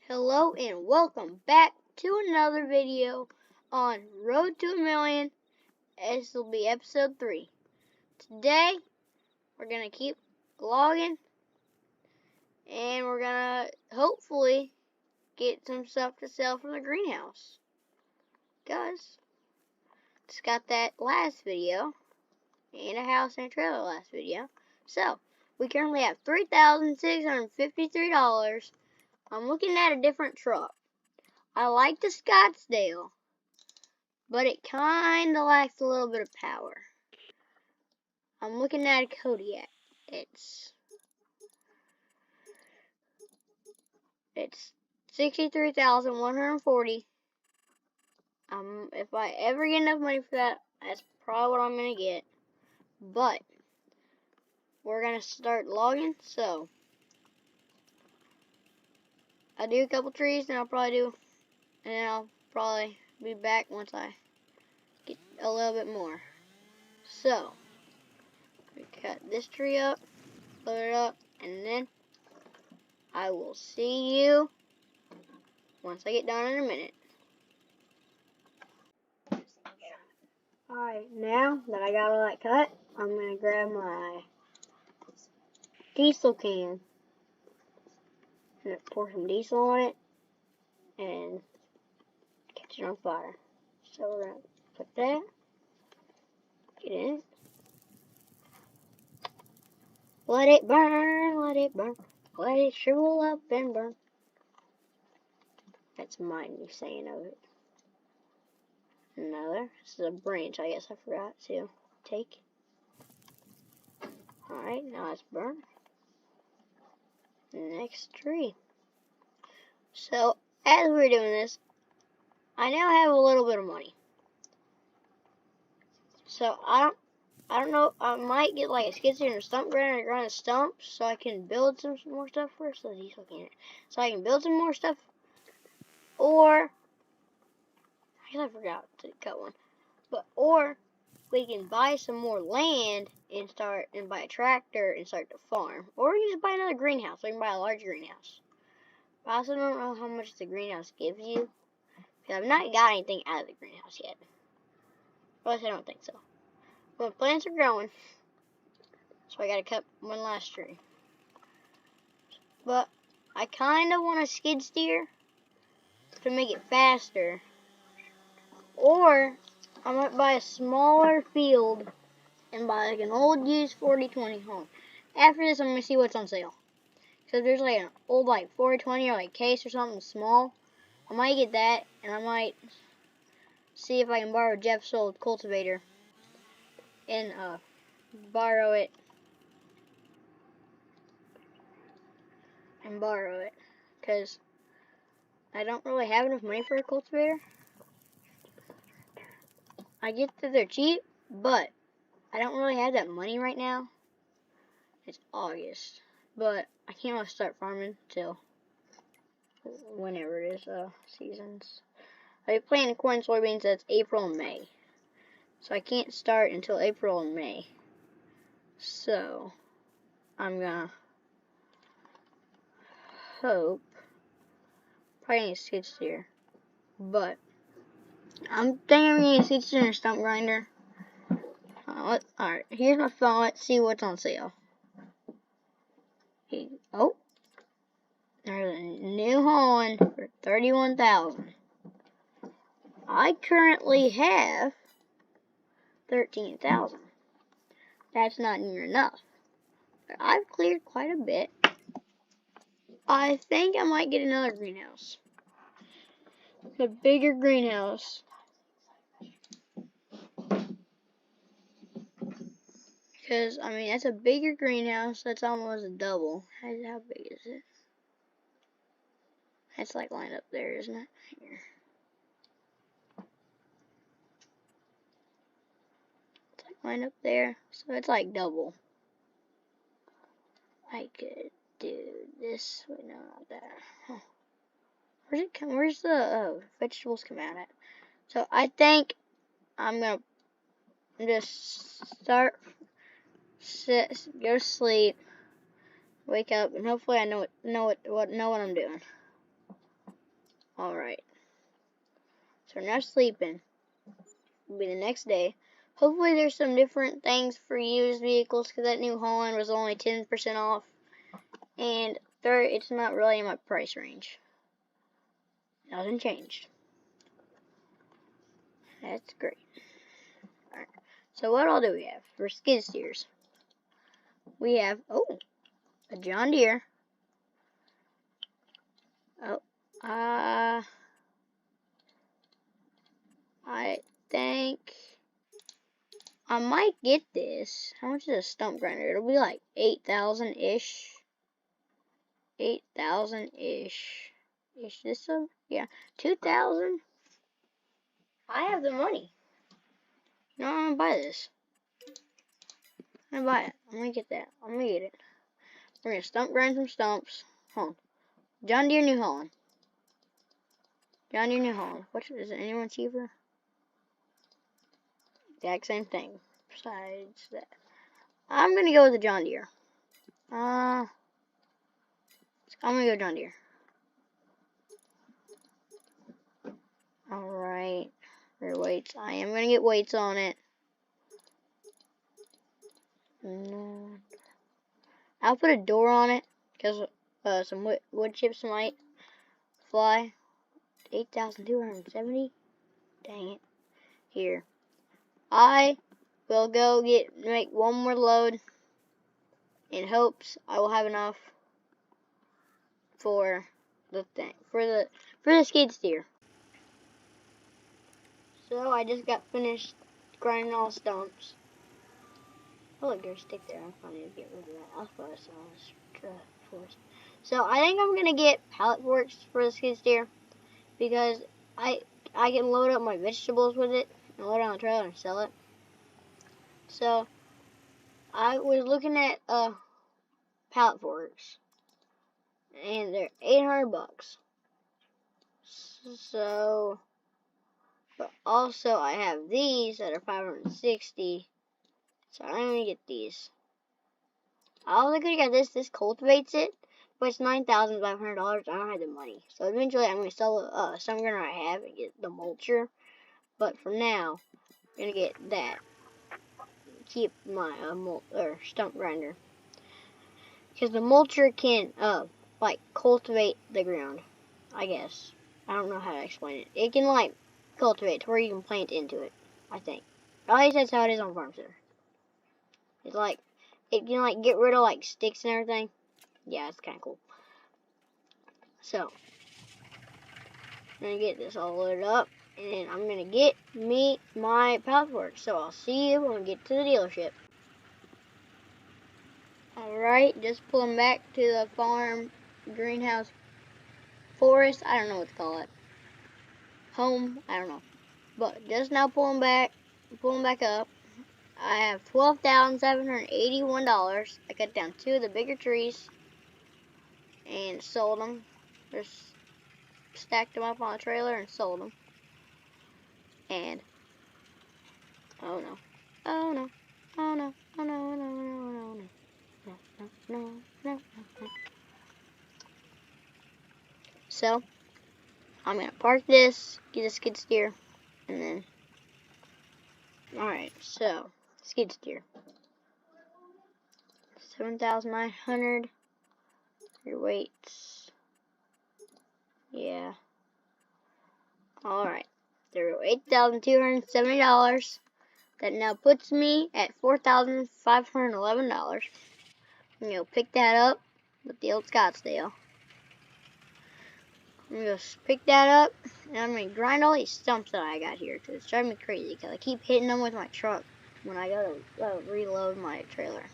Hello and welcome back to another video on Road to a Million. This will be episode 3. Today we're going to keep vlogging and we're going to hopefully get some stuff to sell from the greenhouse. Because just got that last video and a house and a trailer last video. So we currently have $3,653. I'm looking at a different truck. I like the Skidsteer, but it kind of lacks a little bit of power. I'm looking at a Kodiak. It's 63,140. If I ever get enough money for that, that's probably what I'm gonna get. But we're gonna start logging, so I'll do a couple trees, and then I'll probably be back once I get a little bit more. So we cut this tree up, load it up, and then I will see you once I get done in a minute. Alright, now that I got all that cut, I'm going to grab my diesel can and pour some diesel on it and catch it on fire. So we're going to put that, get in it, let it burn, let it burn, let it shrivel up and burn. That's my new saying of it. Another. This is a branch, I guess I forgot to take. Alright, now it's burned. Next tree. So, as we're doing this, I now have a little bit of money. So, I don't know, I might get like a skidsteer and a stump grinder and grind stumps so I can build some more stuff first. So I can build some more stuff. Or, I guess I forgot to cut one. Or we can buy some more land and buy a tractor and start to farm. Or we can just buy another greenhouse. We can buy a large greenhouse. But I also don't know how much the greenhouse gives you, because I've not got anything out of the greenhouse yet. At least I don't think so. But plants are growing, so I gotta cut one last tree. But I kind of want a skid steer to make it faster. Or I might buy a smaller field and buy like an old used 4020 home. After this, I'm going to see what's on sale. So if there's like an old like 4020 or like case or something small, I might get that, and I might see if I can borrow Jeff's old cultivator and borrow it. Because I don't really have enough money for a cultivator. I get that they're cheap, but I don't really have that money right now. It's August, but I can't really start farming till whenever it is seasons. I planting corn and soybeans, that's April and May. So I can't start until April and May. So I'm gonna hope, probably need a skid steer, but I'm thinking I'm gonna need a skid steer and a stump grinder. Alright, here's my phone. Let's see what's on sale. Oh, there's a new Holland for $31,000. I currently have $13,000. That's not near enough, but I've cleared quite a bit. I think I might get another greenhouse, a bigger greenhouse. Because, I mean, that's a bigger greenhouse. That's almost a double. How big is it? It's like lined up there, isn't it? Here. It's like lined up there. So it's like double. I could do this. Wait, no, not that. Huh. Where's the vegetables come out at? So I think I'm going to just go to sleep, wake up, and hopefully I know what I'm doing. Alright. So we're now sleeping. It'll be the next day. Hopefully there's some different things for used vehicles, because that New Holland was only 10% off. And third, it's not really in my price range. Nothing changed. That's great. Alright. So what all do we have for skid steers? We have, a John Deere. I think I might get this. How much is a stump grinder? It'll be like 8,000-ish. 8,000-ish. Is this a? Yeah, 2,000. I have the money. No, I'm gonna buy this. I'm gonna buy it. I'm gonna get that. I'm gonna get it. We're gonna stump grind some stumps. Hold on. John Deere New Holland. John Deere New Holland. Which is it? Anyone cheaper? Exact same thing. Besides that, I'm gonna go with the John Deere. I'm gonna go John Deere. Alright. For weights. I am gonna get weights on it. No. I'll put a door on it because some wood chips might fly. 8,270. Dang it. Here. I will go make one more load in hopes I will have enough for the thing, for the skid steer. So I just got finished grinding all stumps. Oh look, there's a stick there. I need to get rid of that. I'll put it on this. So I think I'm gonna get pallet forks for the skid steer because I can load up my vegetables with it and load it on the trailer and sell it. So I was looking at pallet forks, and they're $800. So, but also I have these that are $560. So I'm gonna get these. I also could have got this. This cultivates it, but it's $9,500. I don't have the money. So eventually I'm gonna sell some grinder I have and get the mulcher. But for now, I'm gonna get that. Keep my stump grinder, because the mulcher can like cultivate the ground. I guess I don't know how to explain it. It can like cultivate to where you can plant into it. I think. At least that's how it is on Farm Center. It's like it can like get rid of like sticks and everything. Yeah, it's kind of cool. So I'm gonna get this all loaded up, and I'm gonna get me my pallet fork. So I'll see you when we get to the dealership. Alright, just pulling back to the farm, greenhouse, forest, I don't know what to call it. Home, I don't know. But just now pulling back up. I have $12,781. I cut down 2 of the bigger trees and sold them. Just stacked them up on a trailer and sold them. And, oh no, oh no, oh no, oh no, oh no, oh no, oh no. No. So, I'm gonna park this, get a skid steer, and then, alright, so, skid steer. 7,900, your weights, yeah, alright, there go $8,270, that now puts me at $4,511. I'm going to pick that up with the old Skidsteer. I'm going to pick that up, and I'm going to grind all these stumps that I got here, because it's driving me crazy, because I keep hitting them with my truck when I go to reload my trailer.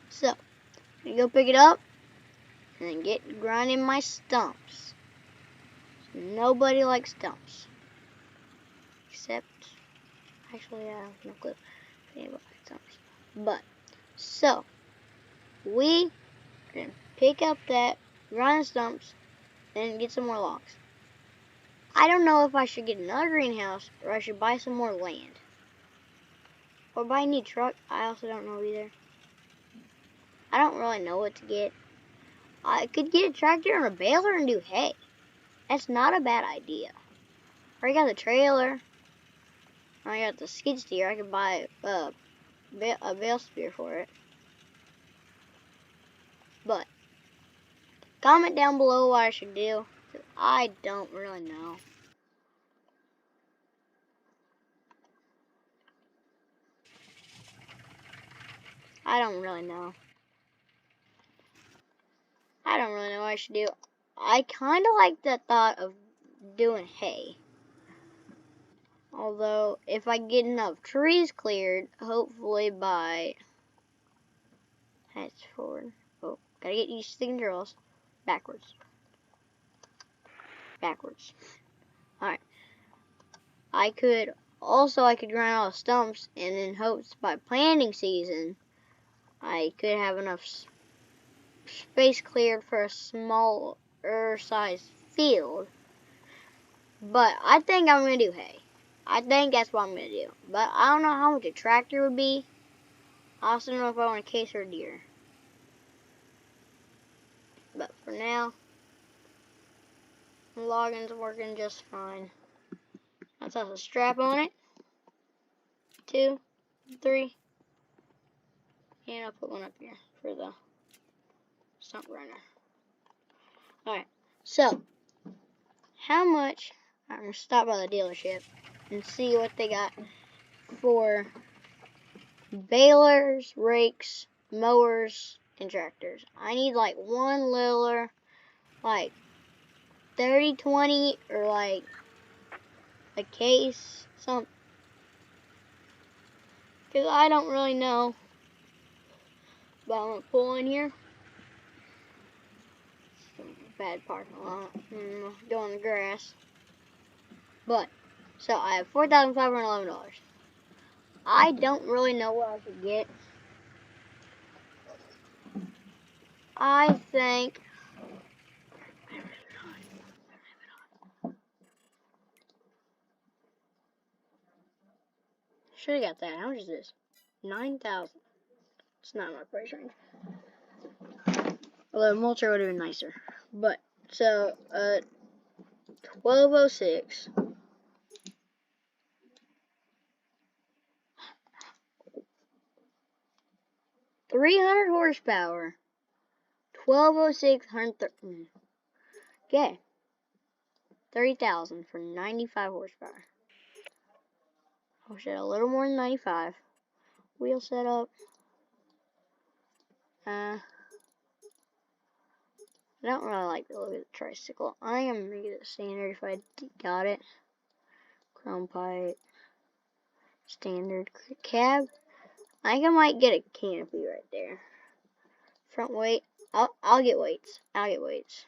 So, I'm going to go pick it up, and then get grinding my stumps. Nobody likes stumps. Except, actually, I have no clue if anybody likes stumps. But, so, we are going to pick up that, grind the stumps, and get some more logs. I don't know if I should get another greenhouse or I should buy some more land. Or buy a new truck. I also don't know either. I don't really know what to get. I could get a tractor and a baler and do hay. That's not a bad idea. I got the trailer. I got the skid steer. I could buy a bale spear for it. But comment down below what I should do. I don't really know. I don't really know. I don't really know what I should do. I kind of like the thought of doing hay. Although, if I get enough trees cleared, hopefully by... Heads forward. Oh, gotta get these sticking drills. Backwards. Backwards. Alright. I could grind all the stumps, and in hopes by planting season, I could have enough space cleared for a smaller sized field. But I think I'm going to do hay. I think that's what I'm going to do. But I don't know how much a tractor would be. I also don't know if I want a case or a Deere. But for now, the login's working just fine. Let's have a strap on it. 2, 3. And I'll put one up here for the stump grinder. Alright, so how much... I'm going to stop by the dealership and see what they got for balers, rakes, mowers, and tractors. I need like one littler, like 30-20, or like a case, something. Because I don't really know. But I'm going to pull in here. Bad parking lot. Go on the grass. But, so I have $4,511. I don't really know what I should get. I think should have got that. How much is this? 9,000. It's not my price range. Although mulcher would have been nicer. But so 1206. 300 horsepower. 1206, 130. Okay. 30,000 for 95 horsepower. Oh shit, a little more than 95. Wheel setup. I don't really like the look of the tricycle. I am gonna get it standard if I got it. Chrome pipe. Standard cab. I think I might get a canopy right there. Front weight. I'll get weights. I'll get weights.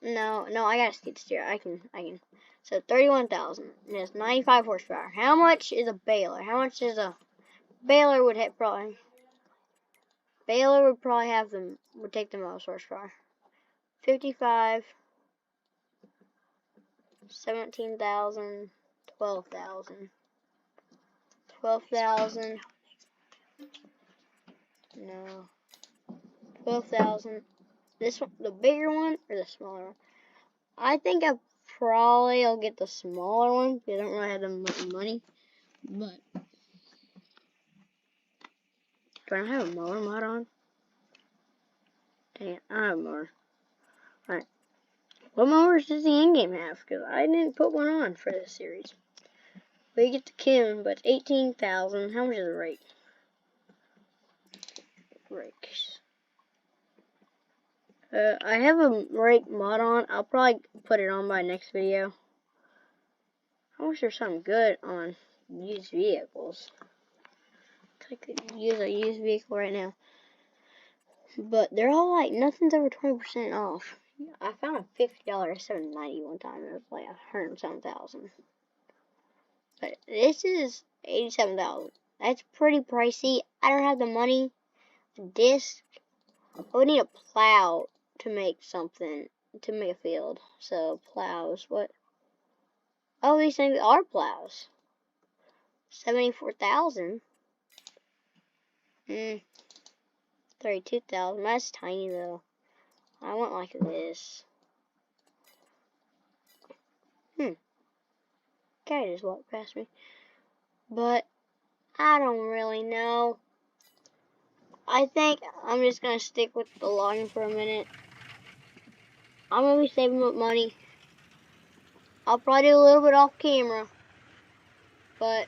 No, I got a skid steer. I can. So 31,000. And it's 95 horsepower. How much is a baler? How much is a baler would have probably? Baler would probably would take the most horsepower. 55, 17,000, 12,000. 12,000. No. 12,000. This one, the bigger one or the smaller one? I think I'll get the smaller one because I don't really have that much money. But do I have a mower mod on? Dang it, I have a mower. Alright. What mowers does the in-game have? Because I didn't put one on for this series. We get the Kim, but 18,000. How much is the rake? Rakes. I have a rake mod on. I'll probably put it on by next video. I wish there's something good on used vehicles. I could use a used vehicle right now. But they're all like, nothing's over 20% off. I found a $50 $790 one time. It was like 100-something. But this is 87,000. That's pretty pricey. I don't have the money. The disc. I would need a plow to make something, to make a field. So plows, what? Oh, these things are plows. 74,000. 32,000. That's tiny though. I want like this. Guy just walked past me. But I don't really know. I think I'm just going to stick with the logging for a minute. I'm going to be saving up money. I'll probably do a little bit off camera. But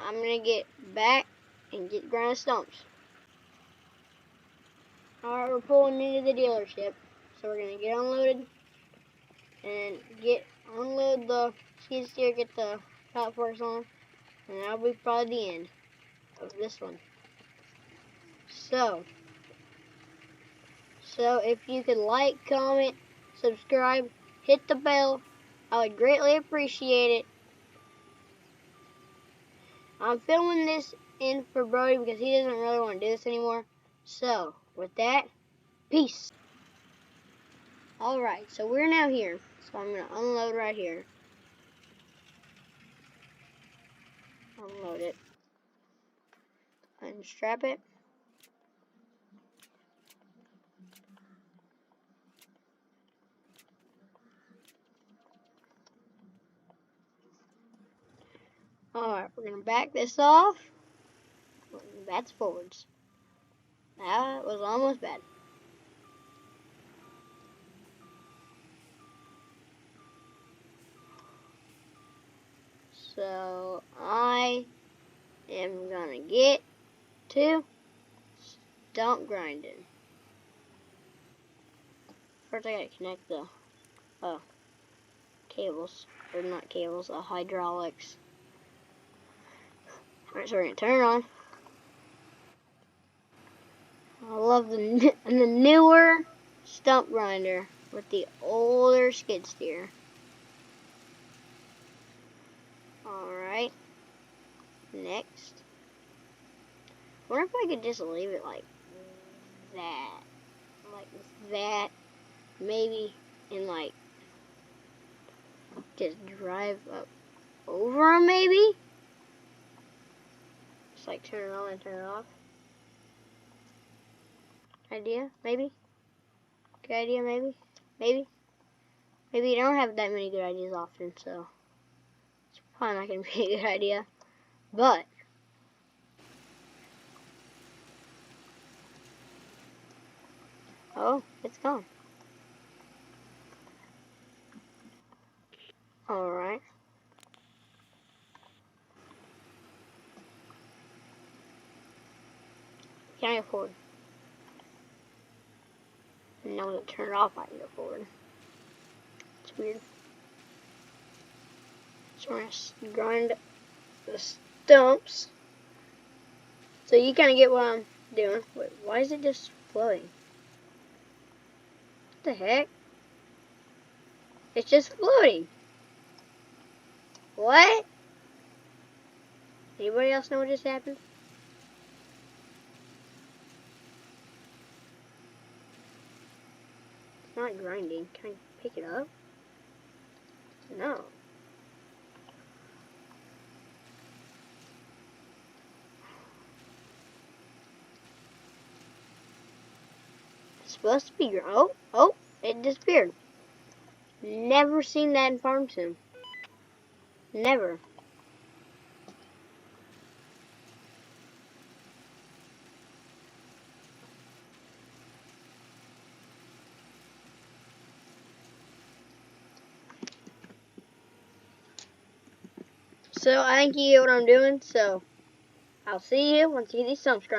I'm going to get back and get grinding stumps. Alright, we're pulling into the dealership. So we're going to get unloaded. And unload the skid steer, get the top forks on. And that'll be probably the end of this one. So if you could like, comment, subscribe, hit the bell, I would greatly appreciate it. I'm filming this in for Brody because he doesn't really want to do this anymore. So, with that, peace. Alright, so we're now here. So I'm going to unload right here. Unload it. Unstrap it. Alright, we're going to back this off. That's forwards. That was almost bad. So I am going to get to stump grinding. First I gotta connect the cables, or not cables, hydraulics. Alright, so we're gonna turn it on. I love the newer stump grinder with the older skid steer. Alright, next. I wonder if I could just leave it like that. Like that. Maybe, and like just drive up over them maybe? Just like turn it on and turn it off. Idea? Maybe? Good idea, maybe? Maybe? Maybe you don't have that many good ideas often, so it's probably not going to be a good idea. But oh, it's gone. Alright. Can I go forward? Now that I turn it off, I can go forward. It's weird. So we're going to grind the stumps. So you kind of get what I'm doing. Wait, why is it just floating? What the heck? It's just floating. What? Anybody else know what just happened? It's not grinding. Can I pick it up? No. It's supposed to be oh, it disappeared. Never seen that in Farm Sim. Never. So I think you get what I'm doing, so I'll see you once you get these stumps grinded.